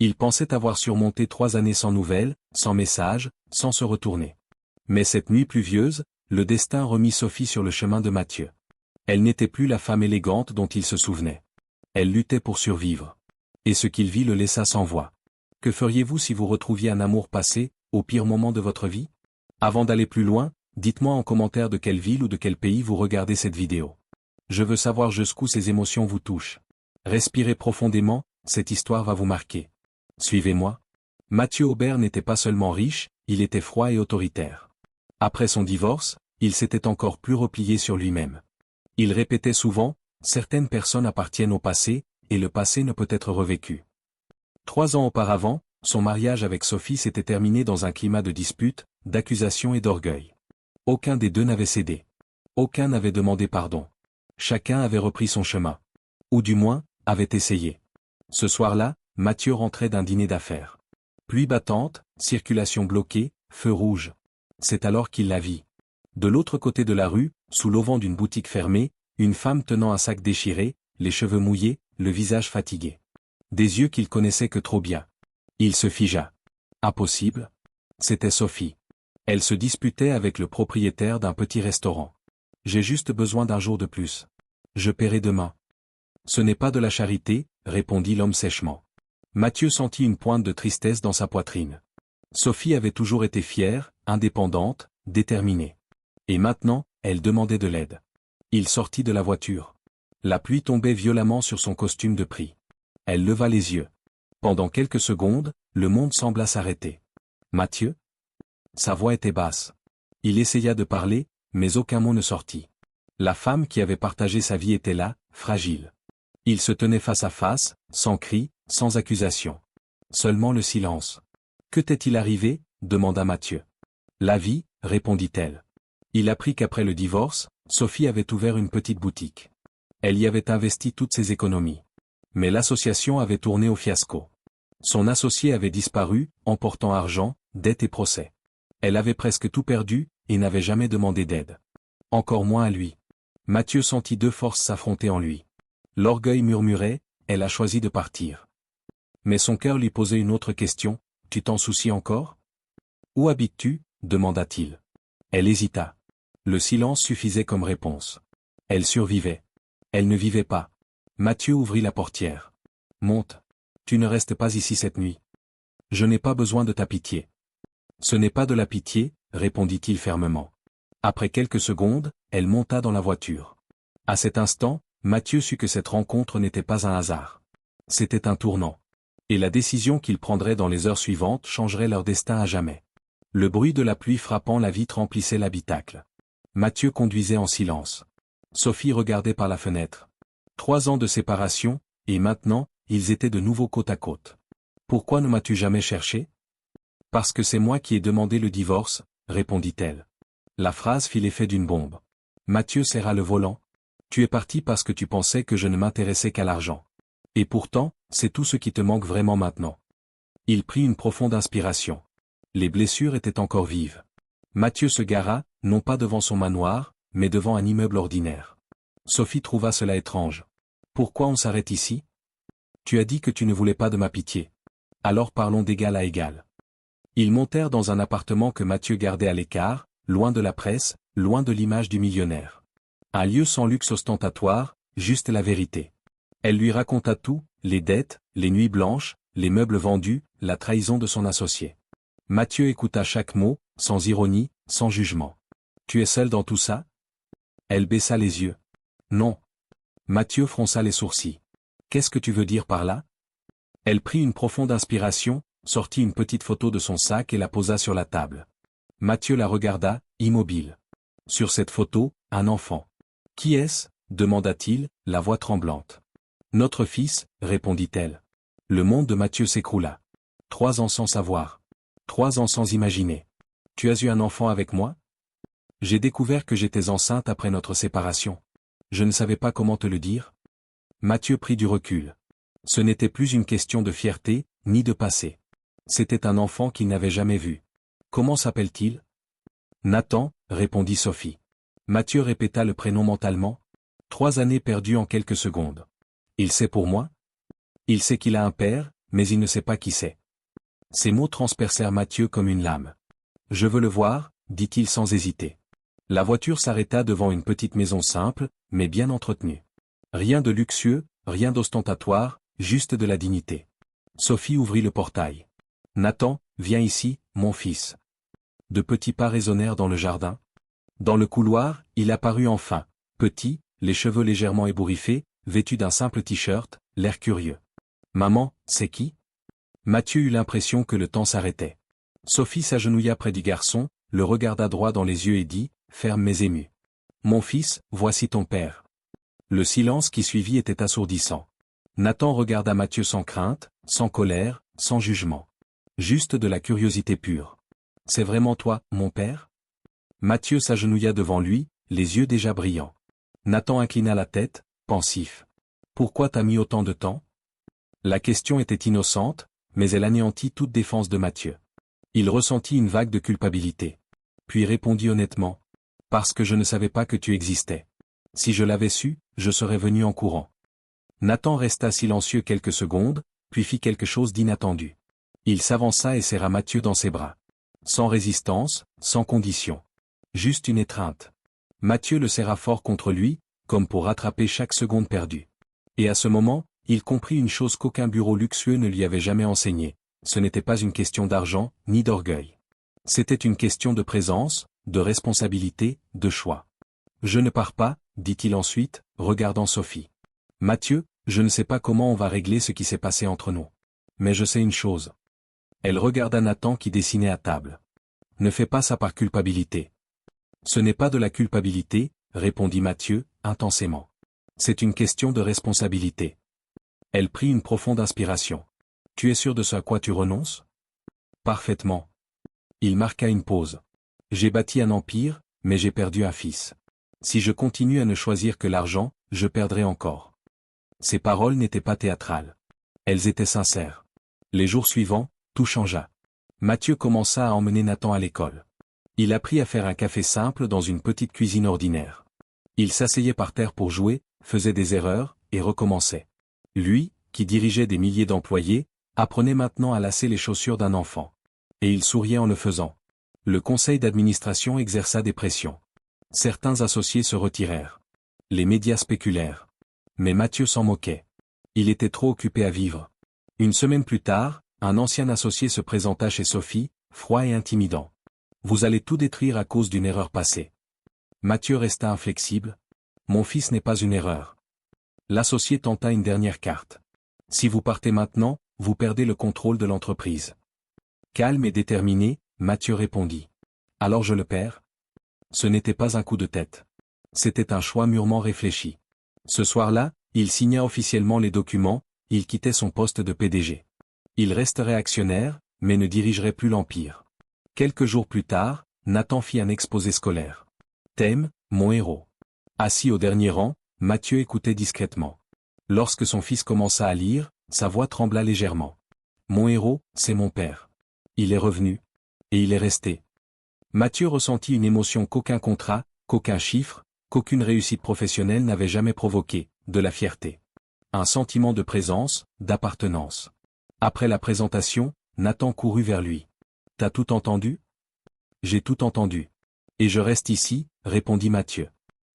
Il pensait avoir surmonté 3 années sans nouvelles, sans message, sans se retourner. Mais cette nuit pluvieuse, le destin remit Sophie sur le chemin de Mathieu. Elle n'était plus la femme élégante dont il se souvenait. Elle luttait pour survivre. Et ce qu'il vit le laissa sans voix. Que feriez-vous si vous retrouviez un amour passé, au pire moment de votre vie? Avant d'aller plus loin, dites-moi en commentaire de quelle ville ou de quel pays vous regardez cette vidéo. Je veux savoir jusqu'où ces émotions vous touchent. Respirez profondément, cette histoire va vous marquer. Suivez-moi. Mathieu Aubert n'était pas seulement riche, il était froid et autoritaire. Après son divorce, il s'était encore plus replié sur lui-même. Il répétait souvent, « Certaines personnes appartiennent au passé, et le passé ne peut être revécu. » 3 ans auparavant, son mariage avec Sophie s'était terminé dans un climat de dispute, d'accusation et d'orgueil. Aucun des deux n'avait cédé. Aucun n'avait demandé pardon. Chacun avait repris son chemin. Ou du moins, avait essayé. Ce soir-là, Mathieu rentrait d'un dîner d'affaires. Pluie battante, circulation bloquée, feu rouge. C'est alors qu'il la vit. De l'autre côté de la rue, sous l'auvent d'une boutique fermée, une femme tenant un sac déchiré, les cheveux mouillés, le visage fatigué. Des yeux qu'il connaissait que trop bien. Il se figea. Impossible. C'était Sophie. Elle se disputait avec le propriétaire d'un petit restaurant. J'ai juste besoin d'un jour de plus. Je paierai demain. Ce n'est pas de la charité, répondit l'homme sèchement. Mathieu sentit une pointe de tristesse dans sa poitrine. Sophie avait toujours été fière, indépendante, déterminée. Et maintenant, elle demandait de l'aide. Il sortit de la voiture. La pluie tombait violemment sur son costume de prix. Elle leva les yeux. Pendant quelques secondes, le monde sembla s'arrêter. Mathieu? Sa voix était basse. Il essaya de parler, mais aucun mot ne sortit. La femme qui avait partagé sa vie était là, fragile. Ils se tenaient face à face, sans cri, sans accusation. Seulement le silence. Que t'est-il arrivé? Demanda Mathieu. La vie, répondit-elle. Il apprit qu'après le divorce, Sophie avait ouvert une petite boutique. Elle y avait investi toutes ses économies. Mais l'association avait tourné au fiasco. Son associé avait disparu, emportant argent, dettes et procès. Elle avait presque tout perdu, et n'avait jamais demandé d'aide. Encore moins à lui. Mathieu sentit 2 forces s'affronter en lui. L'orgueil murmurait, elle a choisi de partir. Mais son cœur lui posait une autre question, tu t'en soucies encore? Où habites-tu? Demanda-t-il. Elle hésita. Le silence suffisait comme réponse. Elle survivait. Elle ne vivait pas. Mathieu ouvrit la portière. Monte. Tu ne restes pas ici cette nuit. Je n'ai pas besoin de ta pitié. Ce n'est pas de la pitié, répondit-il fermement. Après quelques secondes, elle monta dans la voiture. À cet instant, Mathieu sut que cette rencontre n'était pas un hasard. C'était un tournant. Et la décision qu'ils prendraient dans les heures suivantes changerait leur destin à jamais. Le bruit de la pluie frappant la vitre remplissait l'habitacle. Mathieu conduisait en silence. Sophie regardait par la fenêtre. 3 ans de séparation, et maintenant, ils étaient de nouveau côte à côte. Pourquoi ne m'as-tu jamais cherché? Parce que c'est moi qui ai demandé le divorce, répondit-elle. La phrase fit l'effet d'une bombe. Mathieu serra le volant. Tu es parti parce que tu pensais que je ne m'intéressais qu'à l'argent. Et pourtant, c'est tout ce qui te manque vraiment maintenant. Il prit une profonde inspiration. Les blessures étaient encore vives. Mathieu se gara, non pas devant son manoir, mais devant un immeuble ordinaire. Sophie trouva cela étrange. Pourquoi on s'arrête ici? Tu as dit que tu ne voulais pas de ma pitié. Alors parlons d'égal à égal. Ils montèrent dans un appartement que Mathieu gardait à l'écart, loin de la presse, loin de l'image du millionnaire. Un lieu sans luxe ostentatoire, juste la vérité. Elle lui raconta tout, les dettes, les nuits blanches, les meubles vendus, la trahison de son associé. Mathieu écouta chaque mot, sans ironie, sans jugement. Tu es seul dans tout ça? Elle baissa les yeux. Non. Mathieu fronça les sourcils. Qu'est-ce que tu veux dire par là? Elle prit une profonde inspiration, sortit une petite photo de son sac et la posa sur la table. Mathieu la regarda, immobile. Sur cette photo, un enfant. Qui est-ce? Demanda-t-il, la voix tremblante. Notre fils, répondit-elle. Le monde de Mathieu s'écroula. 3 ans sans savoir. 3 ans sans imaginer. Tu as eu un enfant avec moi? J'ai découvert que j'étais enceinte après notre séparation. Je ne savais pas comment te le dire. Mathieu prit du recul. Ce n'était plus une question de fierté, ni de passé. C'était un enfant qu'il n'avait jamais vu. Comment s'appelle-t-il? Nathan, répondit Sophie. Mathieu répéta le prénom mentalement. 3 années perdues en quelques secondes. Il sait pour moi? Il sait qu'il a un père, mais il ne sait pas qui c'est. Ces mots transpercèrent Mathieu comme une lame. Je veux le voir, dit-il sans hésiter. La voiture s'arrêta devant une petite maison simple, mais bien entretenue. Rien de luxueux, rien d'ostentatoire, juste de la dignité. Sophie ouvrit le portail. Nathan, viens ici, mon fils. De petits pas résonnèrent dans le jardin. Dans le couloir, il apparut enfin, petit, les cheveux légèrement ébouriffés, vêtu d'un simple t-shirt, l'air curieux. Maman, c'est qui? Mathieu eut l'impression que le temps s'arrêtait. Sophie s'agenouilla près du garçon, le regarda droit dans les yeux et dit, ferme mais ému. Mon fils, voici ton père. Le silence qui suivit était assourdissant. Nathan regarda Mathieu sans crainte, sans colère, sans jugement. Juste de la curiosité pure. C'est vraiment toi, mon père? Mathieu s'agenouilla devant lui, les yeux déjà brillants. Nathan inclina la tête, pensif. Pourquoi t'as mis autant de temps? La question était innocente, mais elle anéantit toute défense de Mathieu. Il ressentit une vague de culpabilité. Puis répondit honnêtement. Parce que je ne savais pas que tu existais. Si je l'avais su, je serais venu en courant. Nathan resta silencieux quelques secondes, puis fit quelque chose d'inattendu. Il s'avança et serra Mathieu dans ses bras. Sans résistance, sans condition. Juste une étreinte. Mathieu le serra fort contre lui, comme pour rattraper chaque seconde perdue. Et à ce moment, il comprit une chose qu'aucun bureau luxueux ne lui avait jamais enseignée. Ce n'était pas une question d'argent, ni d'orgueil. C'était une question de présence, de responsabilité, de choix. Je ne pars pas, dit-il ensuite, regardant Sophie. Mathieu, je ne sais pas comment on va régler ce qui s'est passé entre nous. Mais je sais une chose. Elle regarda Nathan qui dessinait à table. Ne fais pas ça par culpabilité. Ce n'est pas de la culpabilité, répondit Mathieu, intensément. C'est une question de responsabilité. Elle prit une profonde inspiration. Tu es sûr de ce à quoi tu renonces? Parfaitement. Il marqua une pause. J'ai bâti un empire, mais j'ai perdu un fils. Si je continue à ne choisir que l'argent, je perdrai encore. Ces paroles n'étaient pas théâtrales. Elles étaient sincères. Les jours suivants, tout changea. Mathieu commença à emmener Nathan à l'école. Il apprit à faire un café simple dans une petite cuisine ordinaire. Il s'asseyait par terre pour jouer, faisait des erreurs, et recommençait. Lui, qui dirigeait des milliers d'employés, apprenait maintenant à lasser les chaussures d'un enfant. Et il souriait en le faisant. Le conseil d'administration exerça des pressions. Certains associés se retirèrent. Les médias spéculèrent. Mais Mathieu s'en moquait. Il était trop occupé à vivre. Une semaine plus tard, un ancien associé se présenta chez Sophie, froid et intimidant. Vous allez tout détruire à cause d'une erreur passée. Mathieu resta inflexible. Mon fils n'est pas une erreur. L'associé tenta une dernière carte. Si vous partez maintenant, vous perdez le contrôle de l'entreprise. Calme et déterminé, Mathieu répondit. Alors je le perds? Ce n'était pas un coup de tête. C'était un choix mûrement réfléchi. Ce soir-là, il signa officiellement les documents, il quittait son poste de PDG. Il resterait actionnaire, mais ne dirigerait plus l'empire. Quelques jours plus tard, Nathan fit un exposé scolaire. Thème, mon héros. Assis au dernier rang, Mathieu écoutait discrètement. Lorsque son fils commença à lire, sa voix trembla légèrement. Mon héros, c'est mon père. Il est revenu. Et il est resté. Mathieu ressentit une émotion qu'aucun contrat, qu'aucun chiffre, qu'aucune réussite professionnelle n'avait jamais provoquée, de la fierté. Un sentiment de présence, d'appartenance. Après la présentation, Nathan courut vers lui. T'as tout entendu? J'ai tout entendu. Et je reste ici, répondit Mathieu.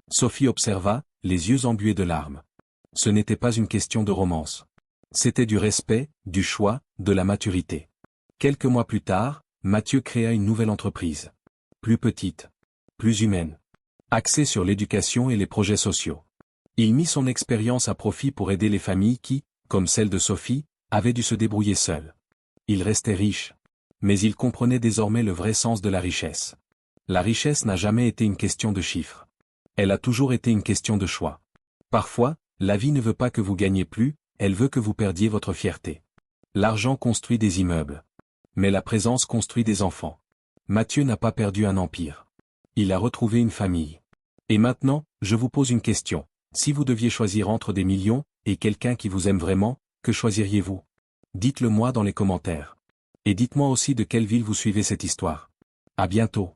Sophie observa, les yeux embués de larmes. Ce n'était pas une question de romance. C'était du respect, du choix, de la maturité. Quelques mois plus tard, Mathieu créa une nouvelle entreprise. Plus petite. Plus humaine. Axée sur l'éducation et les projets sociaux. Il mit son expérience à profit pour aider les familles qui, comme celle de Sophie, avaient dû se débrouiller seules. Il restait riche. Mais il comprenait désormais le vrai sens de la richesse. La richesse n'a jamais été une question de chiffres. Elle a toujours été une question de choix. Parfois, la vie ne veut pas que vous gagnez plus, elle veut que vous perdiez votre fierté. L'argent construit des immeubles. Mais la présence construit des enfants. Mathieu n'a pas perdu un empire. Il a retrouvé une famille. Et maintenant, je vous pose une question. Si vous deviez choisir entre des millions, et quelqu'un qui vous aime vraiment, que choisiriez-vous? Dites-le moi dans les commentaires. Et dites-moi aussi de quelle ville vous suivez cette histoire. À bientôt.